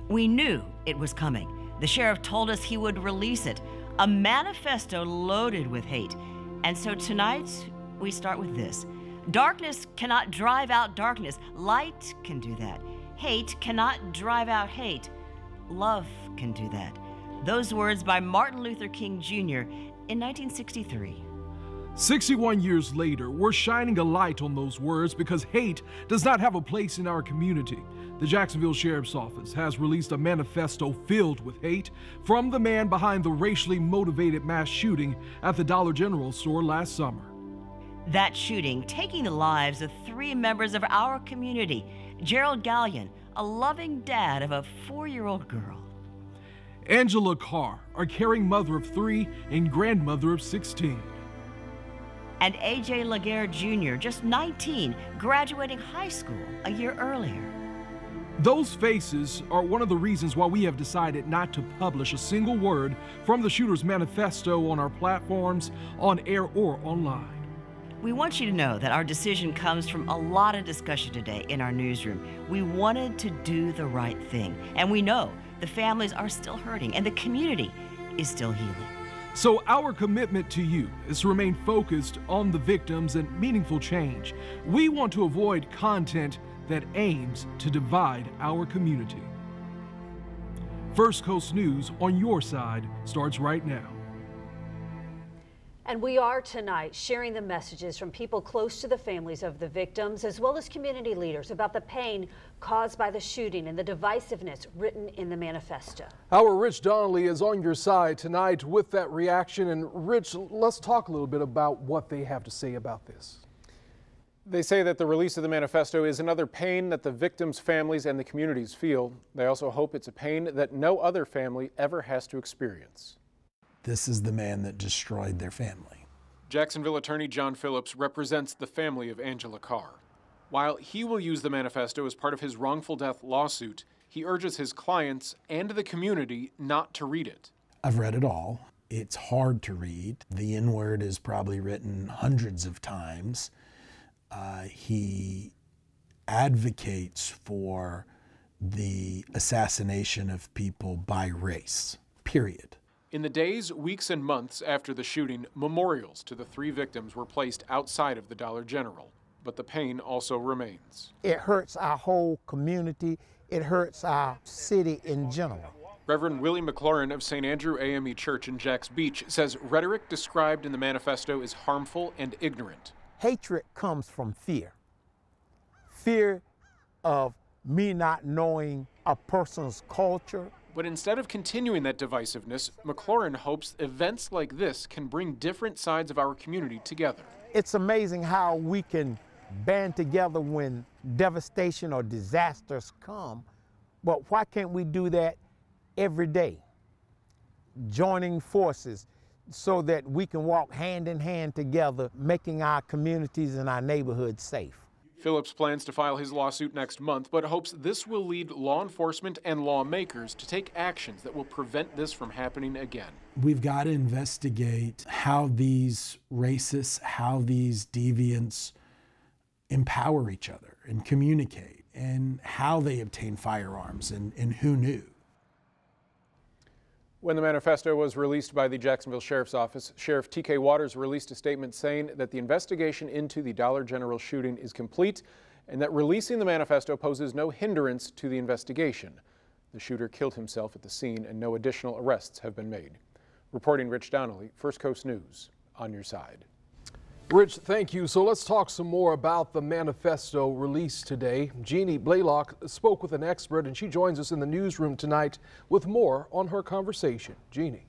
We knew it was coming. The sheriff told us he would release it, a manifesto loaded with hate. And so tonight, we start with this. Darkness cannot drive out darkness. Light can do that. Hate cannot drive out hate. Love can do that. Those words by Martin Luther King Jr. in 1963. 61 years later, we're shining a light on those words because hate does not have a place in our community. The Jacksonville Sheriff's Office has released a manifesto filled with hate from the man behind the racially motivated mass shooting at the Dollar General store last summer. That shooting taking the lives of 3 members of our community. Gerald Gallion, a loving dad of a 4-year-old girl. Angela Carr, a caring mother of 3 and grandmother of 16. And A.J. Laguerre Jr., just 19, graduating high school a year earlier. Those faces are one of the reasons why we have decided not to publish a single word from the shooter's manifesto on our platforms, on air or online. We want you to know that our decision comes from a lot of discussion today in our newsroom. We wanted to do the right thing, and we know the families are still hurting and the community is still healing. So our commitment to you is to remain focused on the victims and meaningful change. We want to avoid content that aims to divide our community. First Coast News on your side starts right now. And we are tonight sharing the messages from people close to the families of the victims, as well as community leaders, about the pain caused by the shooting and the divisiveness written in the manifesto. Our Rich Donnelly is on your side tonight with that reaction. And Rich, let's talk a little bit about what they have to say about this. They say that the release of the manifesto is another pain that the victims' families and the communities feel. They also hope it's a pain that no other family ever has to experience. This is the man that destroyed their family. Jacksonville attorney John Phillips represents the family of Angela Carr. While he will use the manifesto as part of his wrongful death lawsuit, he urges his clients and the community not to read it. I've read it all. It's hard to read. The N-word is probably written hundreds of times. He advocates for the assassination of people by race, period. In the days, weeks, and months after the shooting, memorials to the 3 victims were placed outside of the Dollar General. But the pain also remains. It hurts our whole community. It hurts our city in general. Reverend Willie McLaurin of St. Andrew AME Church in Jacks Beach says rhetoric described in the manifesto is harmful and ignorant. Hatred comes from fear. Fear of me not knowing a person's culture. But instead of continuing that divisiveness, McLaurin hopes events like this can bring different sides of our community together. It's amazing how we can band together when devastation or disasters come, but why can't we do that every day? Joining forces so that we can walk hand in hand together, making our communities and our neighborhoods safe. Phillips plans to file his lawsuit next month, but hopes this will lead law enforcement and lawmakers to take actions that will prevent this from happening again. We've got to investigate how these racists, how these deviants empower each other and communicate, and how they obtain firearms and who knew. When the manifesto was released by the Jacksonville Sheriff's Office, Sheriff T.K. Waters released a statement saying that the investigation into the Dollar General shooting is complete and that releasing the manifesto poses no hindrance to the investigation. The shooter killed himself at the scene and no additional arrests have been made. Reporting Rich Donnelly, First Coast News, on your side. Rich, thank you. So let's talk some more about the manifesto released today. Jeannie Blaylock spoke with an expert, and she joins us in the newsroom tonight with more on her conversation. Jeannie.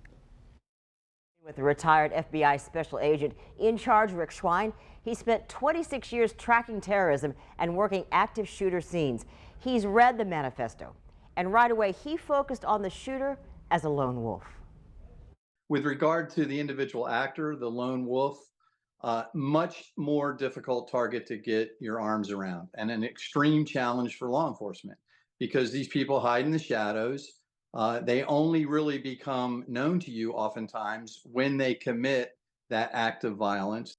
With the retired FBI special agent in charge, Rick Schwein, he spent 26 years tracking terrorism and working active shooter scenes. He's read the manifesto, and right away he focused on the shooter as a lone wolf. With regard to the individual actor, the lone wolf, much more difficult target to get your arms around, and an extreme challenge for law enforcement because these people hide in the shadows. They only really become known to you oftentimes when they commit that act of violence.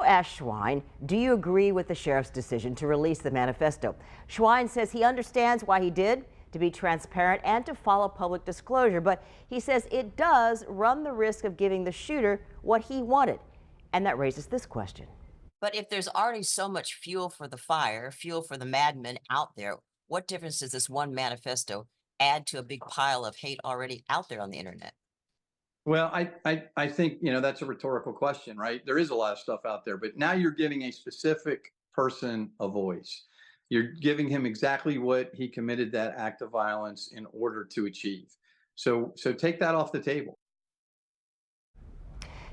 Asked Schwein, do you agree with the sheriff's decision to release the manifesto? Schwein says he understands why he did, to be transparent and to follow public disclosure, but he says it does run the risk of giving the shooter what he wanted. And that raises this question. But if there's already so much fuel for the fire, fuel for the madmen out there, what difference does this one manifesto add to a big pile of hate already out there on the internet? Well, I think, that's a rhetorical question, right? There is a lot of stuff out there, but now you're giving a specific person a voice. You're giving him exactly what he committed that act of violence in order to achieve. So take that off the table.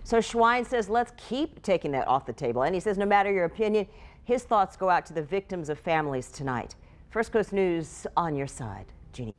So Schwein says, let's keep taking that off the table. And he says, no matter your opinion, his thoughts go out to the victims of families tonight. First Coast News on your side. Jeannie.